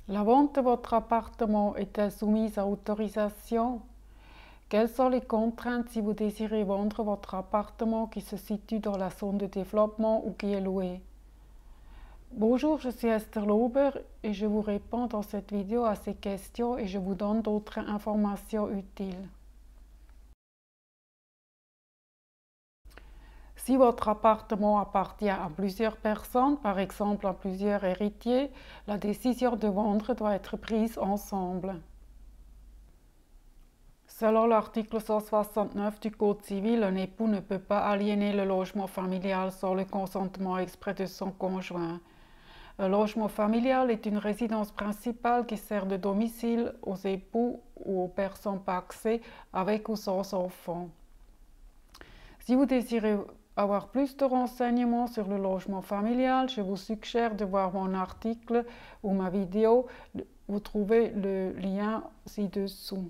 La vente de votre appartement est-elle soumise à autorisation? Quelles sont les contraintes si vous désirez vendre votre appartement qui se situe dans la zone de développement ou qui est loué? Bonjour, je suis Esther Lauber et je vous réponds dans cette vidéo à ces questions et je vous donne d'autres informations utiles. Si votre appartement appartient à plusieurs personnes, par exemple à plusieurs héritiers, la décision de vendre doit être prise ensemble. Selon l'article 169 du Code civil, un époux ne peut pas aliéner le logement familial sans le consentement exprès de son conjoint. Un logement familial est une résidence principale qui sert de domicile aux époux ou aux personnes pacsées avec ou sans enfants. Si vous désirez avoir plus de renseignements sur le logement familial, je vous suggère de voir mon article ou ma vidéo. Vous trouvez le lien ci-dessous.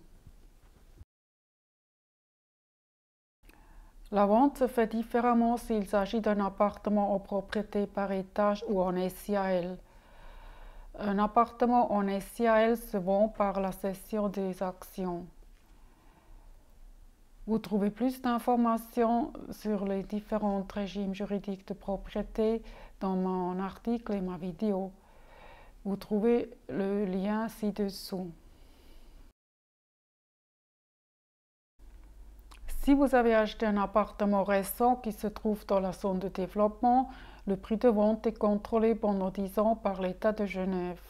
La vente se fait différemment s'il s'agit d'un appartement en propriété par étage ou en SIAL. Un appartement en SIAL se vend par la cession des actions. Vous trouvez plus d'informations sur les différents régimes juridiques de propriété dans mon article et ma vidéo. Vous trouvez le lien ci-dessous. Si vous avez acheté un appartement récent qui se trouve dans la zone de développement, le prix de vente est contrôlé pendant 10 ans par l'État de Genève.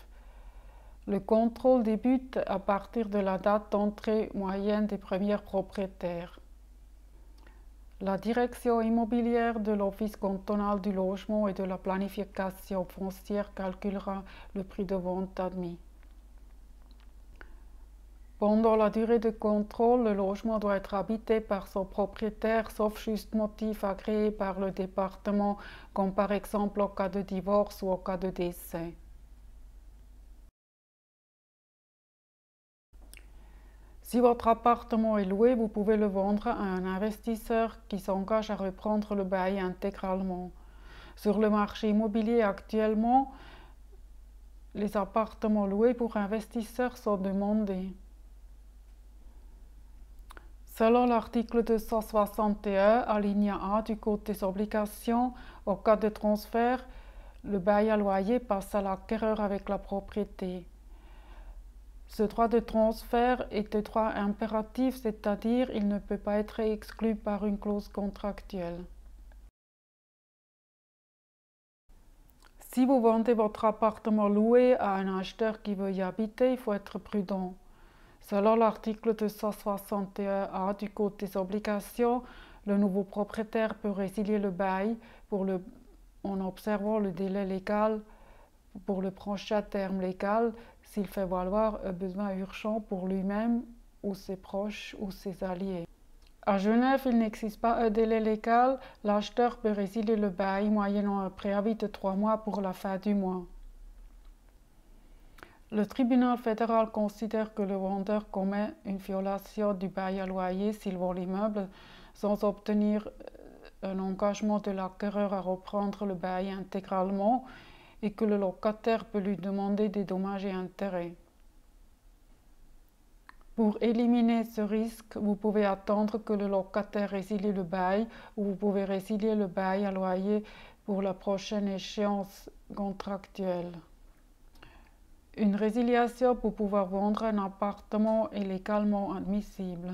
Le contrôle débute à partir de la date d'entrée moyenne des premiers propriétaires. La direction immobilière de l'Office cantonal du logement et de la planification foncière calculera le prix de vente admis. Pendant la durée de contrôle, le logement doit être habité par son propriétaire, sauf juste motif agréé par le département, comme par exemple au cas de divorce ou au cas de décès. Si votre appartement est loué, vous pouvez le vendre à un investisseur qui s'engage à reprendre le bail intégralement. Sur le marché immobilier actuellement, les appartements loués pour investisseurs sont demandés. Selon l'article 261, alinéa A du Code des obligations, au cas de transfert, le bail à loyer passe à l'acquéreur avec la propriété. Ce droit de transfert est de droit impératif, c'est-à-dire il ne peut pas être exclu par une clause contractuelle. Si vous vendez votre appartement loué à un acheteur qui veut y habiter, il faut être prudent. Selon l'article 261A du Code des obligations, le nouveau propriétaire peut résilier le bail en observant le délai légal pour le prochain terme légal s'il fait valoir un besoin urgent pour lui-même ou ses proches ou ses alliés. À Genève, il n'existe pas un délai légal. L'acheteur peut résilier le bail moyennant un préavis de 3 mois pour la fin du mois. Le tribunal fédéral considère que le vendeur commet une violation du bail à loyer s'il vend l'immeuble sans obtenir un engagement de l'acquéreur à reprendre le bail intégralement et que le locataire peut lui demander des dommages et intérêts. Pour éliminer ce risque, vous pouvez attendre que le locataire résilie le bail ou vous pouvez résilier le bail à loyer pour la prochaine échéance contractuelle. Une résiliation pour pouvoir vendre un appartement est légalement admissible.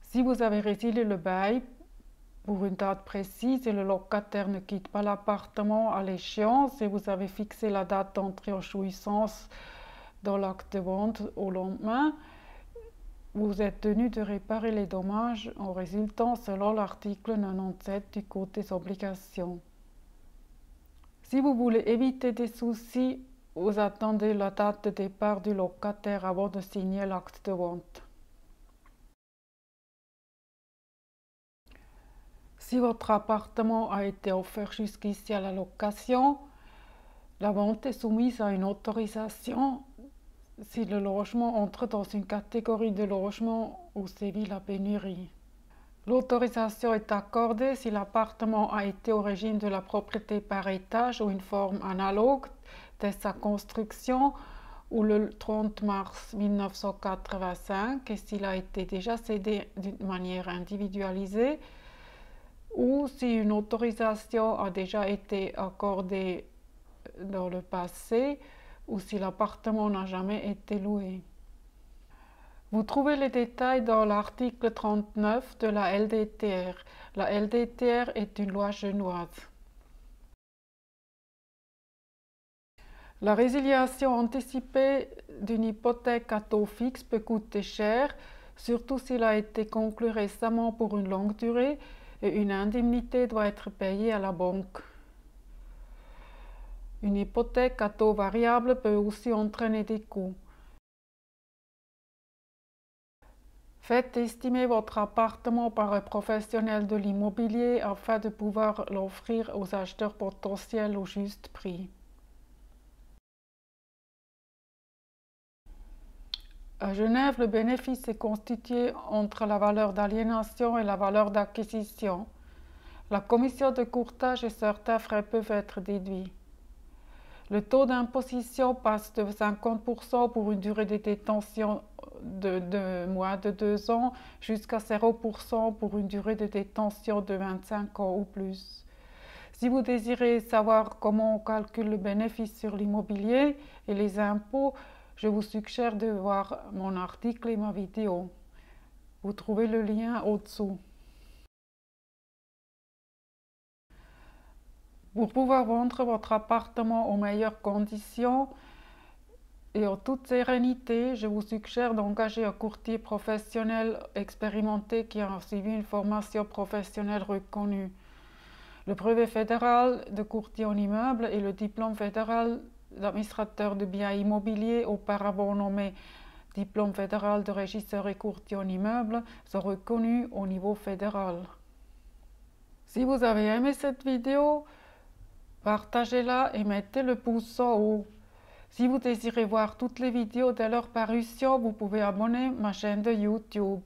Si vous avez résilié le bail pour une date précise et le locataire ne quitte pas l'appartement à l'échéance et vous avez fixé la date d'entrée en jouissance dans l'acte de vente au lendemain, vous êtes tenu de réparer les dommages en résultant selon l'article 97 du Code des obligations. Si vous voulez éviter des soucis, vous attendez la date de départ du locataire avant de signer l'acte de vente. Si votre appartement a été offert jusqu'ici à la location, la vente est soumise à une autorisation si le logement entre dans une catégorie de logement où sévit la pénurie. L'autorisation est accordée si l'appartement a été au régime de la propriété par étage ou une forme analogue, dès sa construction ou le 30 mars 1985 et s'il a été déjà cédé d'une manière individualisée ou si une autorisation a déjà été accordée dans le passé ou si l'appartement n'a jamais été loué. Vous trouvez les détails dans l'article 39 de la LDTR. La LDTR est une loi genevoise. La résiliation anticipée d'une hypothèque à taux fixe peut coûter cher, surtout s'il a été conclu récemment pour une longue durée et une indemnité doit être payée à la banque. Une hypothèque à taux variable peut aussi entraîner des coûts. Faites estimer votre appartement par un professionnel de l'immobilier afin de pouvoir l'offrir aux acheteurs potentiels au juste prix. À Genève, le bénéfice est constitué entre la valeur d'aliénation et la valeur d'acquisition. La commission de courtage et certains frais peuvent être déduits. Le taux d'imposition passe de 50% pour une durée de détention de moins de 2 ans jusqu'à 0% pour une durée de détention de 25 ans ou plus. Si vous désirez savoir comment on calcule le bénéfice sur l'immobilier et les impôts, je vous suggère de voir mon article et ma vidéo. Vous trouvez le lien au-dessous. Pour pouvoir vendre votre appartement aux meilleures conditions et en toute sérénité, je vous suggère d'engager un courtier professionnel expérimenté qui a suivi une formation professionnelle reconnue. Le brevet fédéral de courtier en immeuble et le diplôme fédéral d'administrateur de biens immobiliers, auparavant nommé diplôme fédéral de régisseur et courtier en immeuble, sont reconnus au niveau fédéral. Si vous avez aimé cette vidéo, partagez-la et mettez le pouce en haut. Si vous désirez voir toutes les vidéos dès leur parution, vous pouvez abonner ma chaîne de YouTube.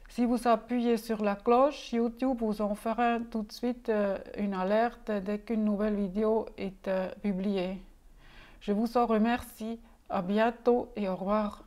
Si vous appuyez sur la cloche, YouTube vous en fera tout de suite une alerte dès qu'une nouvelle vidéo est publiée. Je vous en remercie. À bientôt et au revoir.